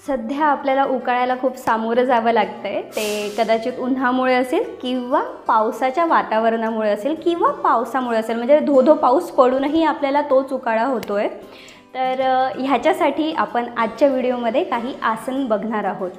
सध्या आपल्याला उकाळ्याला खूप सामोरं जावं लागतंय। ते कदाचित उन्हामुळे असेल किंवा पावसाच्या वातावरणामुळे असेल किंवा पावसामुळे असेल, म्हणजे धो-धो पाऊस पडूनही आपल्याला तोच उकाळा होतोय। तर ह्याच्यासाठी आपण आजच्या व्हिडिओमध्ये काही आसन बघणार आहोत।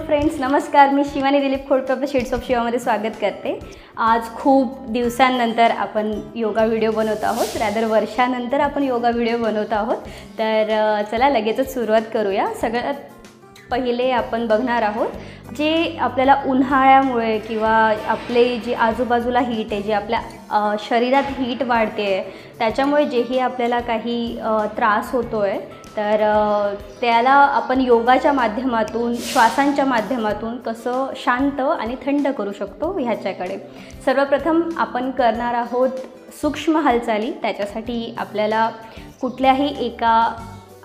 फ्रेंड्स नमस्कार, मी शिवानी दिलीप खोडकर आपल्या शेड्स ऑफ शिवामध्ये स्वागत करते। आज खूप दिवसांनंतर आपण योगा व्हिडिओ बनवत आहोत, रादर वर्षानंतर आपण योगा व्हिडिओ बनवत आहोत। तर चला लगेचच सुरुवात करूया। सगळ्यात पहिले आपण बघणार आहोत जे आपल्याला उन्हाळ्यामुळे किंवा आपले जी आजूबाजूला हीट आहे, जे आपल्या शरीरात हीट वाढते त्याच्यामुळे जेही आपल्याला काही त्रास होतोय, तर त्याला आपण योगाच्या माध्यमातून, श्वासांच्या माध्यमातून कसं शांत आणि थंड करू शकतो ह्याच्याकडे सर्वप्रथम आपण करणार आहोत सूक्ष्म हालचाली। त्याच्यासाठी आपल्याला कुठल्याही एका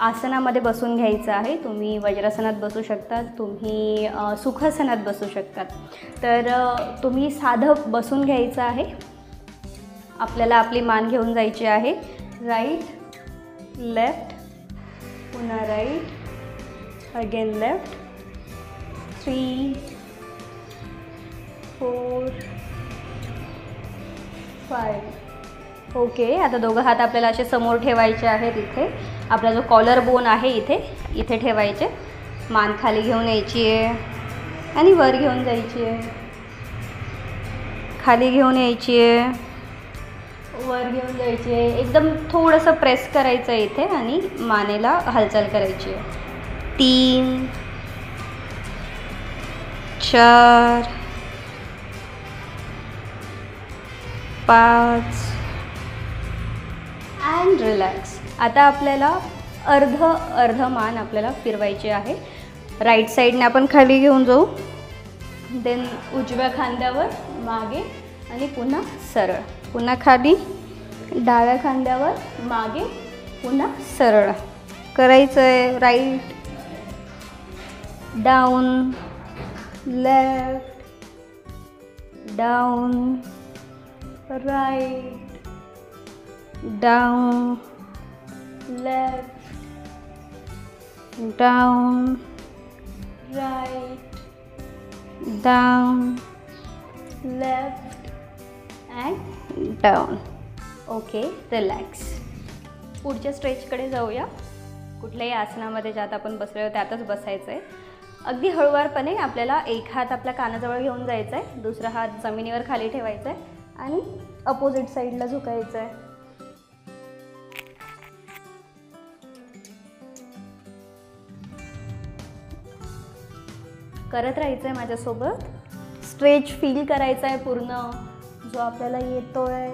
आसनामध्ये बसून घ्यायचं आहे। तुम्ही वज्रासनात बसू शकता, तुम्ही सुखासनात बसू शकतात। तर तुम्ही साधं बसून घ्यायचं आहे। आपल्याला आपली मान घेऊन जायची आहे, राईट लेफ्ट, पुन्हा राईट, अगेन लेफ्ट, 3 4 5। ओके, आता दोघं हात आपल्याला असे समोर ठेवायचे आहेत। इथे आपला जो कॉलर बोन आहे इथे ठेवायचे। मान खाली घेऊन यायची आहे आणि वर घेऊन जायची आहे, खाली घेऊन यायची आहे, वर घेऊन जायची आहे। एकदम थोडंसं प्रेस करायचं आहे इथे आणि मानेला हालचाल करायची आहे। 3 4 5 अँड रिलॅक्स। आता आपल्याला अर्ध मान आपल्याला फिरवायची आहे। राईट साईडने आपण खाली घेऊन जाऊ, देन उजव्या खांद्यावर मागे आणि पुन्हा सरळ, पुन्हा खाली, डाव्या खांद्यावर मागे, पुन्हा सरळ करायचं आहे। Right down, left down, right down, left down, right down, left and down. Okay, relax. पुढच्या स्ट्रेचकडे जाऊया। कुठल्याही आसनामध्ये ज्यात आपण बसलो त्यातच बसायचं आहे। अगदी हळूवारपणे आपल्याला एक हात आपल्या कानाजवळ घेऊन जायचा आहे, दुसरा हात जमिनीवर खाली ठेवायचा आहे आणि अपोजिट साईडला झुकायचं आहे। करत राहायचं आहे माझ्यासोबत। स्ट्रेच फील करायचा आहे पूर्ण जो आपल्याला येतोय।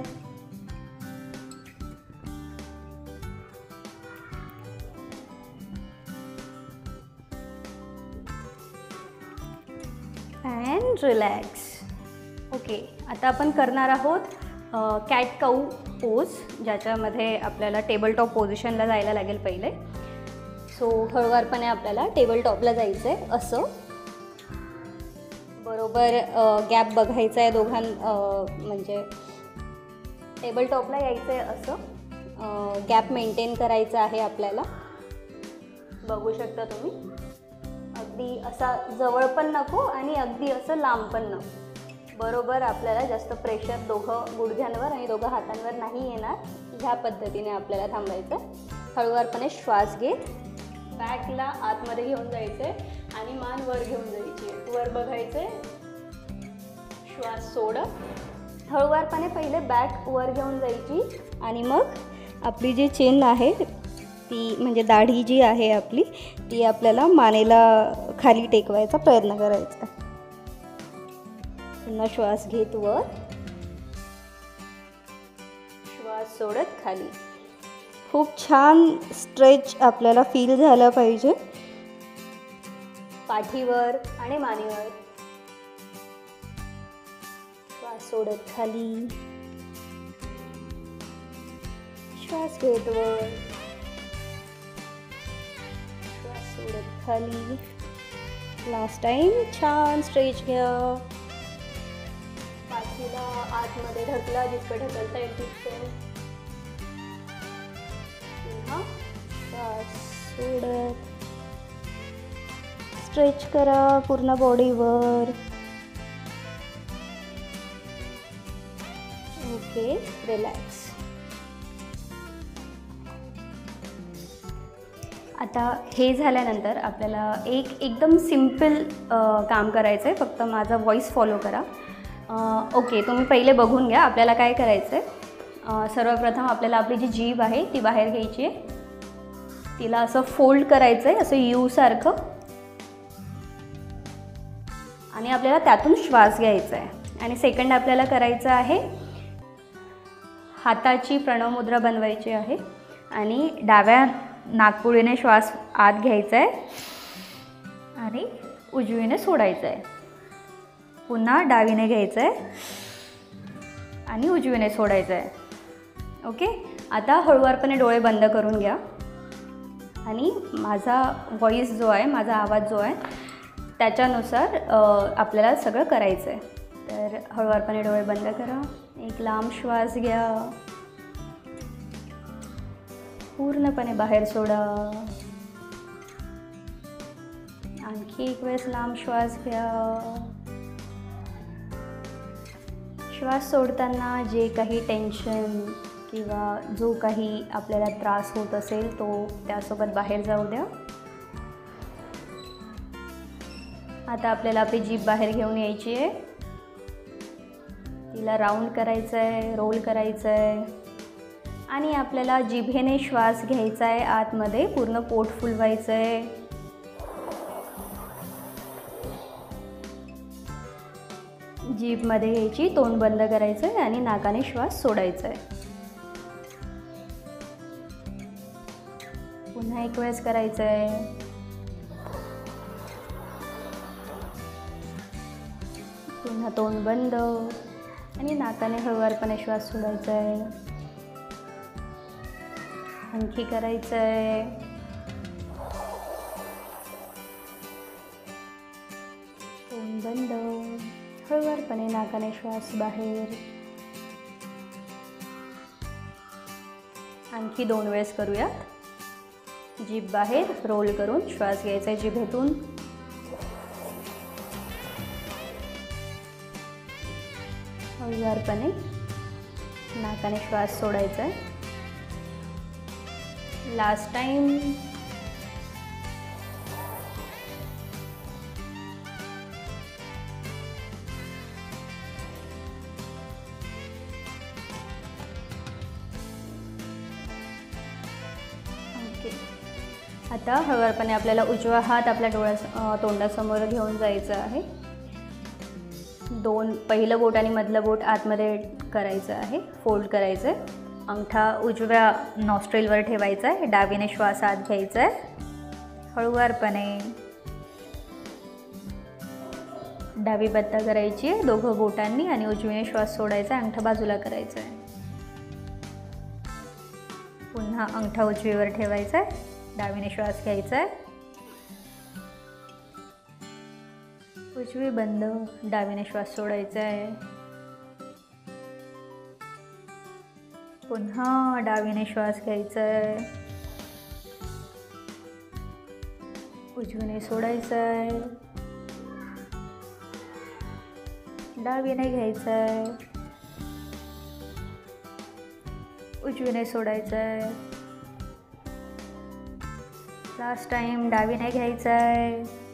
And relax. ओके, आता आपण करणार आहोत कॅट काऊ पोज, ज्याच्यामध्ये आपल्याला टेबल टॉप पोझिशनला जायला लागेल पहिले। सो हळूवारपणे आपल्याला टेबल टॉपला जायचं आहे। असं बरोबर गॅप बघायचा आहे म्हणजे टेबल टॉपला यायचं आहे, असं गॅप मेंटेन करायचा आहे आपल्याला। बघू शकता तुम्ही, अगदी असा जवळ पण नको आणि अगदी असं लांब पण नको। बरोबर आपल्याला जास्त प्रेशर दोघं गुडघ्यांवर आणि दोघं हातांवर नाही येणार, ह्या पद्धतीने आपल्याला थांबायचं। हळूवारपणे श्वास घेत बॅकला आतमध्ये घेऊन जायचं आहे आणि मान वर घेऊन जायची आहे, वर बघायचं आहे। श्वास सोडत हळूवारपणे पहिले बॅक वर घेऊन जायची आणि मग आपली जी चेन आहे ती, म्हणजे दाढी जी आहे आपली, ती आपल्याला मानेला खाली टेकवायचा प्रयत्न करायचा। पुन्हा श्वास घेत वर, श्वास सोडत खाली। खूप छान स्ट्रेच आपल्याला फील झाला पाहिजे पाठीवर आणि मानेवर। श्वास सोडत खाली, श्वास घेत वर, श्वास सोडत खाली, लास्ट टाइम छान स्ट्रेच घ्या. पाठीला आतमध्ये ढकला जितकं ढकलता येईल तितकं. पुन्हा श्वास सोडत स्ट्रेच करा पूर्ण बॉडीवर. Okay, relax. आता हे झाल्यानंतर आपल्याला एकदम सिम्पल काम करायचं आहे. फक्त माझा व्हॉईस फॉलो करा. ओके, तुम्ही पहिले बघून घ्या आपल्याला काय करायचं आहे. सर्वप्रथम आपल्याला आपली जी जीभ आहे ती बाहेर घ्यायची आहे. तिला असं फोल्ड करायचं आहे, असं यू सारखं, आणि आपल्याला त्यातून श्वास घ्यायचा आहे. आणि सेकंड आपल्याला करायचं आहे, हाताची प्रणव मुद्रा बनवायची आहे आणि डाव्या नाकपुडीने श्वास आत घ्यायचा आहे आणि उजवीने सोडायचं आहे. पुन्हा डावीने घ्यायचं आहे आणि उजवीने सोडायचं आहे. ओके, आता हळूवारपणे डोळे बंद करून घ्या आणि माझा व्हॉईस जो आहे, माझा आवाज जो आहे त्याच्यानुसार आपल्याला सगळं करायचं आहे. तर हळूवारपणे डोळे बंद करा. एक लांब श्वास घ्या, पूर्णपणे बाहेर सोडा. आणखी एक वेळेस लांब श्वास घ्या. श्वास सोडताना जे काही टेन्शन किंवा जो काही आपल्याला त्रास होत असेल तो त्यासोबत बाहेर जाऊ द्या. आता आपल्याला आपली जीभ बाहेर घेऊन यायची आहे. तिला राऊंड करायचं आहे, रोल करायचं आहे आणि आपल्याला जिभेने श्वास घ्यायचा आहे. आतमध्ये पूर्ण पोट फुलवायचं आहे. जीभमध्ये घ्यायची, तोंड बंद करायचं आहे आणि नाकाने श्वास सोडायचा आहे. पुन्हा एक वेळेस करायचं आहे. पुन्हा तोंड बंद आणि नाकाने हळूवारपणे श्वास सोडायचा आहे. आणखी करायचं आहे. तोंड बंद, हळूवारपणे नाकाने श्वास बाहेर. आणखी 2 वेळेस करूयात. जीभ बाहेर, रोल करून श्वास घ्यायचा आहे जिभेतून. हळूवारपणे नाकाने श्वास सोडायचा आहे. Last time. ओके, आता हळूवारपणे आपल्याला उजवा हात आपल्या तोंडासमोर घेऊन जायचं आहे. पहिलं बोट आणि मधलं बोट आतमध्ये करायचं आहे, फोल्ड करायचं आहे. अंगठा उजव्या नॉस्ट्रेलवर ठेवायचा आहे. डावीने श्वास आत घ्यायचा आहे. हळूवारपणे डावी बत्ता करायची आहे दोघं बोटांनी आणि उजवीने श्वास सोडायचा आहे. अंगठा बाजूला करायचा आहे. पुन्हा अंगठा उजवीवर ठेवायचा आहे. डावीने श्वास घ्यायचा आहे. उजवी बंद, डावीने श्वास सोडायचा आहे. पुन्हा डावीने श्वास घ्यायचा आहे. उजवीने सोडायचा आहे. डावीने घ्यायचा आहे. उजवीने सोडायचा आहे. Last time. डावीने घ्यायचा आहे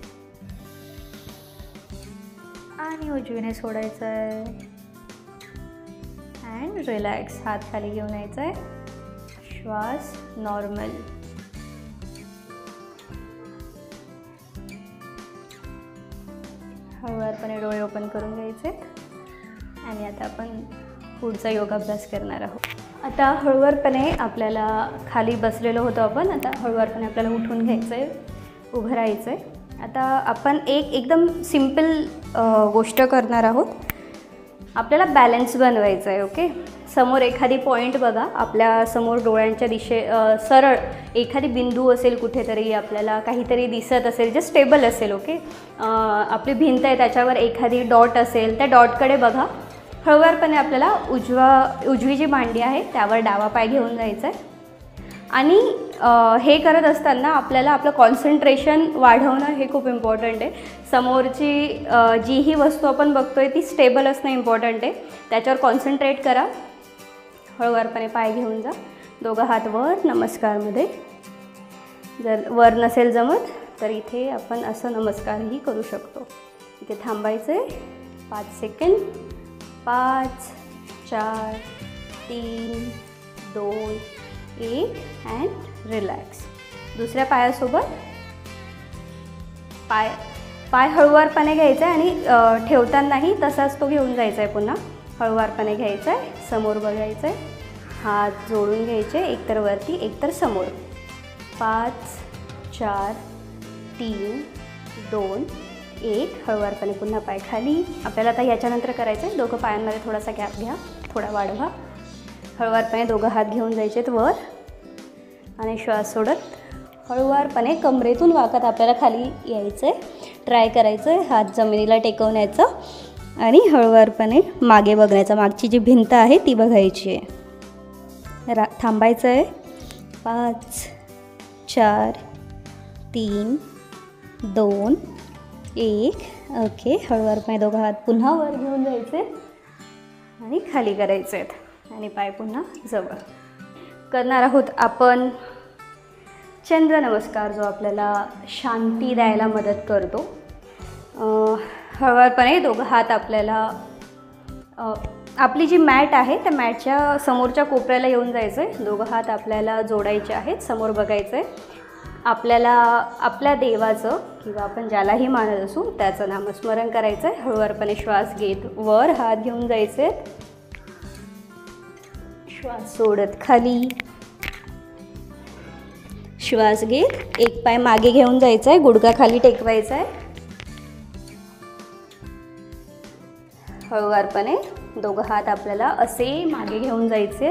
आणि उजवीने सोडायचं आहे. And relax. हात खाली घेऊन यायचा आहे. श्वास नॉर्मल. हळूवारपणे डोळे ओपन करून घ्यायचे आणि आता आपण पुढचा योगाभ्यास करणार आहोत. आता हळूवारपणे आपल्याला खाली बसलेलो होतो आपण. आता हळूवारपणे आपल्याला उठून घ्यायचं आहे, उभं राहायचं आहे. आता आपण एकदम सिम्पल गोष्ट करणार आहोत. आपल्याला बॅलन्स बनवायचं आहे. ओके, समोर एखादी पॉईंट बघा, आपल्या समोर डोळ्यांच्या सरळ एखादी बिंदू असेल, कुठेतरी आपल्याला काहीतरी दिसत असेल जे स्टेबल असेल. ओके, आपली भिंत आहे त्याच्यावर एखादी डॉट असेल, त्या डॉटकडे बघा. हळूवारपणे आपल्याला उजवी जी मांडी आहे त्यावर डावा पाय घेऊन जायचं आहे. आणि हे करत असताना आपल्याला आपलं कॉन्सन्ट्रेशन वाढवणं हे खूप इम्पॉर्टंट आहे. समोरची जी ही वस्तू आपण बघतो आहे ती स्टेबल असणं इम्पॉर्टंट आहे. त्याच्यावर कॉन्सन्ट्रेट करा. हळूवारपणे पाय घेऊन जा. दोघं हात वर नमस्कारमध्ये. जर वर नसेल जमत तर इथे आपण असं नमस्कारही करू शकतो. इथे थांबायचं आहे 5 सेकंड. 5 4 3 2 1 and relax. दुसऱ्या पायासोबत पाय हळूवारपणे घ्यायचा आहे आणि ठेवतानाही तसाच तो घेऊन जायचा आहे. पुन्हा हळूवारपणे घ्यायचा आहे, समोर बघायचं आहे, हात जोडून घ्यायचे, एकतर वरती एकतर समोर. 5 4 3 2 1. हळूवारपणे पुन्हा पाय खाली. आपल्याला आता याच्यानंतर करायचं आहे, दोघं पायांमध्ये थोडासा गॅप घ्या, थोडा वाढवा. हळूवारपणे दोघं हात घेऊन जायचे आहेत वर आणि श्वास सोडत हळूवारपणे कमरेतून वाकत आपल्याला खाली यायचं आहे. ट्राय करायचं आहे हात जमिनीला टेकवण्याचं आणि हळूवारपणे मागे बघण्याचं. मागची जी भिंत आहे ती बघायची आहे. थांबायचं आहे. 5 4 3 2 1. ओके, हळूवारपणे दोघं हात पुन्हा वर घेऊन जायचे आणि खाली करायचे आहेत आणि पाय पुन्हा जवळ. करणार आहोत आपण चंद्र नमस्कार, जो आपल्याला शांती द्यायला मदत करतो. हळूवारपणे दोघं हात आपल्याला आपली जी मॅट आहे त्या मॅटच्या समोरच्या कोपऱ्याला येऊन जायचं आहे. दोघं हात आपल्याला जोडायचे आहेत, समोर बघायचं आहे. आपल्याला आपल्या देवाचं किंवा आपण ज्यालाही मानत असू त्याचं नामस्मरण करायचं आहे. हळूवारपणे श्वास घेत वर हात घेऊन जायचे, श्वास सोडत खाली. श्वास घेत एक पाय मागे घेऊन जायचा आहे, गुडघा खाली टेकवायचा आहे. हळूवारपणे दोघं हात आपल्याला असे मागे घेऊन जायचे,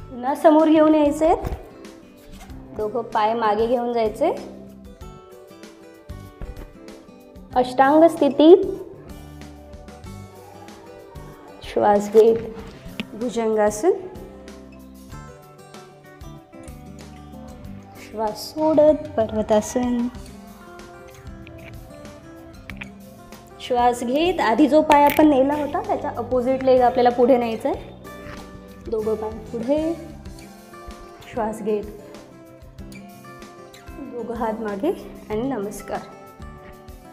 पुन्हा समोर घेऊन यायचे. दोघं पाय मागे घेऊन जायचे. अष्टांग स्थितीत श्वास घेत भुजंगासन. श्वास सोडत पर्वतासन. श्वास घेत आधी जो पाय आपण नेला होता त्याच्या अपोजिट लेग आपल्याला पुढे न्यायचं आहे. दोघं पाय पुढे. श्वास घेत दोघं हात मागे आणि नमस्कार.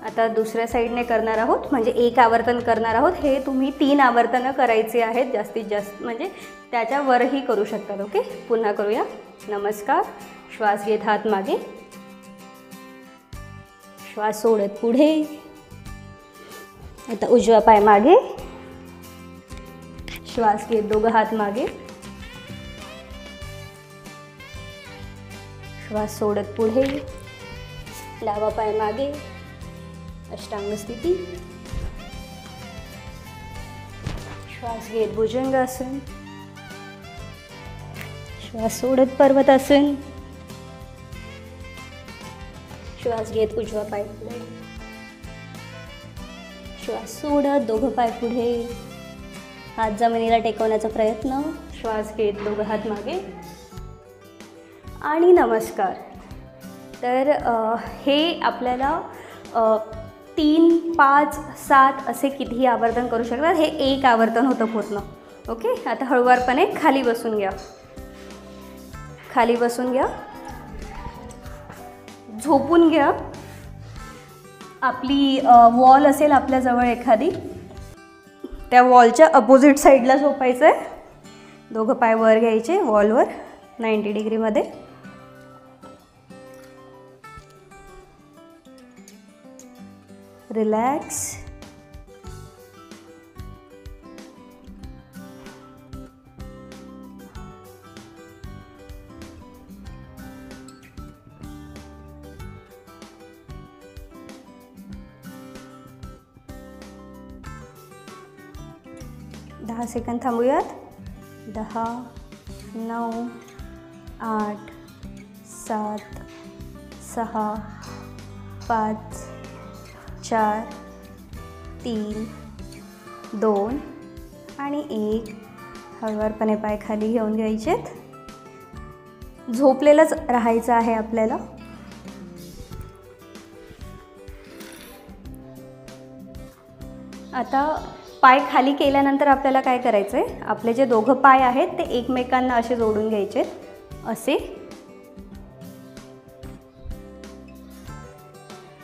आता दुसऱ्या साईडने करणार आहोत, म्हणजे एक आवर्तन करणार आहोत. हे तुम्ही 3 आवर्तनं करायचे आहेत जास्तीत जास्त, म्हणजे त्याच्यावरही करू शकतात. ओके, पुन्हा करूया. नमस्कार. श्वास घेत हात मागे. श्वास सोडत पुढे. आता उजवा पाय मागे. श्वास घेत दोघं हात मागे. श्वास सोडत पुढे. डावा पाय मागे. अष्टांग स्थिती. श्वास घेत भुजंगासन. श्वास सोडत पर्वतासन. श्वास घेत उजवा पाय पुढे. श्वास सोडत दोघं पाय पुढे. हात जमिनीला टेकवण्याचा प्रयत्न. श्वास घेत दोघं हात मागे आणि नमस्कार. तर हे आपल्याला 3 5 7 असे कितीही आवर्तन करू शकतात. हे एक आवर्तन होतं पूर्ण. ओके, आता हळूवारपणे खाली बसून घ्या. खाली बसून घ्या. झोपून घ्या. आपली वॉल असेल आपल्याजवळ एखादी, त्या वॉलच्या अपोजिट साईडला झोपायचं आहे. दोघं पाय वर घ्यायचे वॉलवर 90 डिग्रीमध्ये. रिलॅक्स. 10 सेकंद थांबूयात. 10, 9, 8, 7, 6, 5, 4, 3, 2 आणि 1. हळूवारपणे पाय खाली घेऊन घ्यायचेत. झोपलेलंच राहायचं आहे आपल्याला. आता पाय खाली केल्यानंतर आपल्याला काय करायचं आहे, आपले जे दोघं पाय आहेत ते एकमेकांना असे जोडून घ्यायचे असे.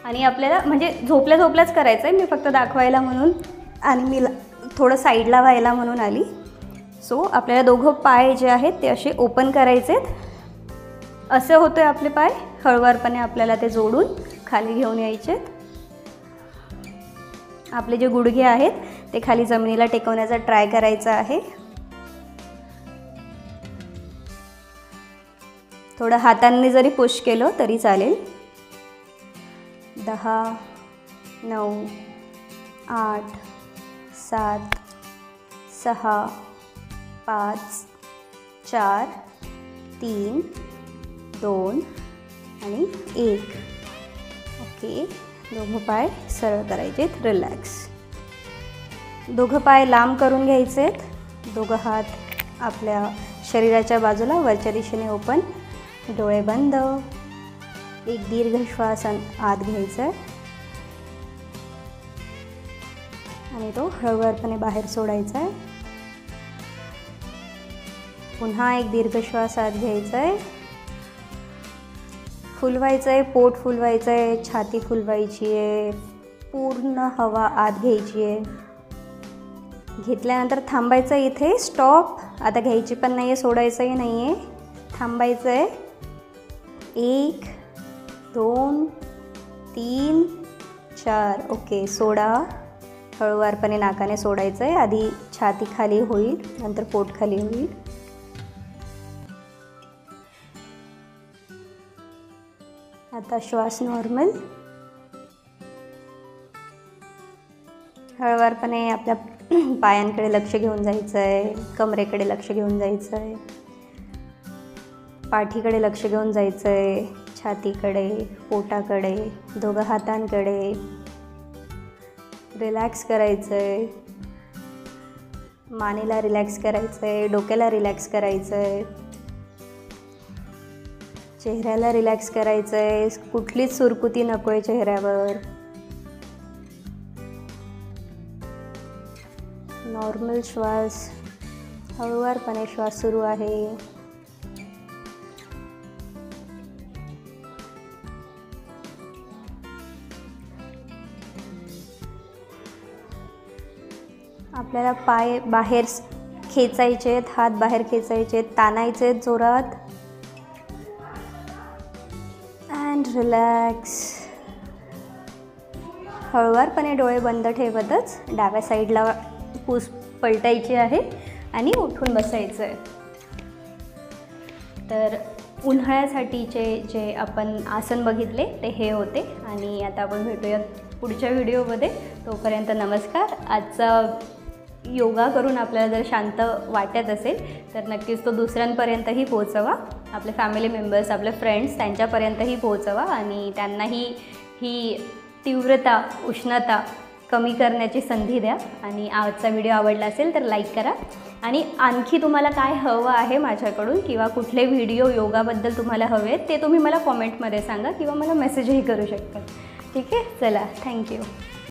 आणि आपल्याला म्हणजे झोपल्याच करायचं आहे. मी फक्त दाखवायला म्हणून आणि मी थोडं साईडला व्हायला म्हणून आली. सो आपल्याला दोघं पाय जे आहेत ते असे ओपन करायचे आहेत. असे होते आपले पाय. हळूवारपणे आपल्याला ते जोडून खाली घेऊन यायचे. आपले जे गुडघे आहेत ते खाली जमिनीला टेकवण्याचा ट्राय करायचा आहे. थोडं हातांनी जरी पुश केलं तरी चालेल. 10, 9, 8, 7, 6, 5, 4, 3, 2 आणि 1. ओके. दोघं पाय सरळ करायचेत. रिलॅक्स. दोघं पाय लांब करून घ्यायचेत. दोघं हात आपल्या शरीराच्या बाजूला वरच्या दिशेने ओपन. डोळे बंद. एक दीर्घ श्वास आत घ्यायचा आहे आणि तो हळूवारपणे बाहेर सोडायचा आहे. पुन्हा एक दीर्घ श्वास आत घ्यायचा आहे. फुलवायचं आहे. पोट फुलवायचं आहे. छाती फुलवायची आहे. पूर्ण हवा आत घ्यायची आहे. घेतल्यानंतर थांबायचं इथे. स्टॉप. आता घ्यायची पण नाही आहे, सोडायचंही नाही आहे. थांबायचं आहे. 1, 2, 3, 4. ओके. सोडा. हळूवारपणे नाकाने सोडायचं आहे. आधी छाती खाली होईल, नंतर पोट खाली होईल. आता श्वास नॉर्मल. हळूवारपणे आपल्या पायांकडे लक्ष घेऊन जायचं आहे. कमरेकडे लक्ष घेऊन जायचं आहे. पाठीकडे लक्ष घेऊन जायचं आहे. छातीकडे, पोटाकडे, दोघं हातांकडे. रिलॅक्स करायचं आहे. मानेला रिलॅक्स करायचं आहे. डोक्याला रिलॅक्स करायचं आहे. चेहऱ्याला रिलॅक्स करायचं आहे. कुठलीच सुरकुती नको आहे चेहऱ्यावर. नॉर्मल श्वास. हळूवारपणे श्वास सुरू आहे. आपल्याला पाय बाहेर खेचायचे आहेत. हात बाहेर खेचायचे आहेत. ताणायचे आहेत जोरात. And relax. हळूवारपणे डोळे बंद ठेवतच डाव्या साईडला पलटायची आहे आणि उठून बसायचं आहे. तर उन्हाळ्यासाठीचे जे आपण आसन बघितले ते हे होते. आणि आता आपण भेटूया पुढच्या व्हिडिओमध्ये. तोपर्यंत नमस्कार. आजचा योगा करून आपल्याला जर शांत वाटत असेल तर नक्कीच तो दुसऱ्यांपर्यंतही पोहोचवा. आपले फॅमिली मेंबर्स, आपले फ्रेंड्स त्यांच्यापर्यंतही पोहोचवा आणि त्यांनाही ही तीव्रता, उष्णता कमी करण्याची संधी द्या. आणि आजचा व्हिडिओ आवडला असेल तर लाईक करा. आणि आणखी तुम्हाला काय हवं आहे माझ्याकडून किंवा कुठले व्हिडिओ योगाबद्दल तुम्हाला हवे आहेत ते तुम्ही मला कॉमेंटमध्ये सांगा किंवा मला मेसेजही करू शकता. ठीक आहे. चला, थँक्यू.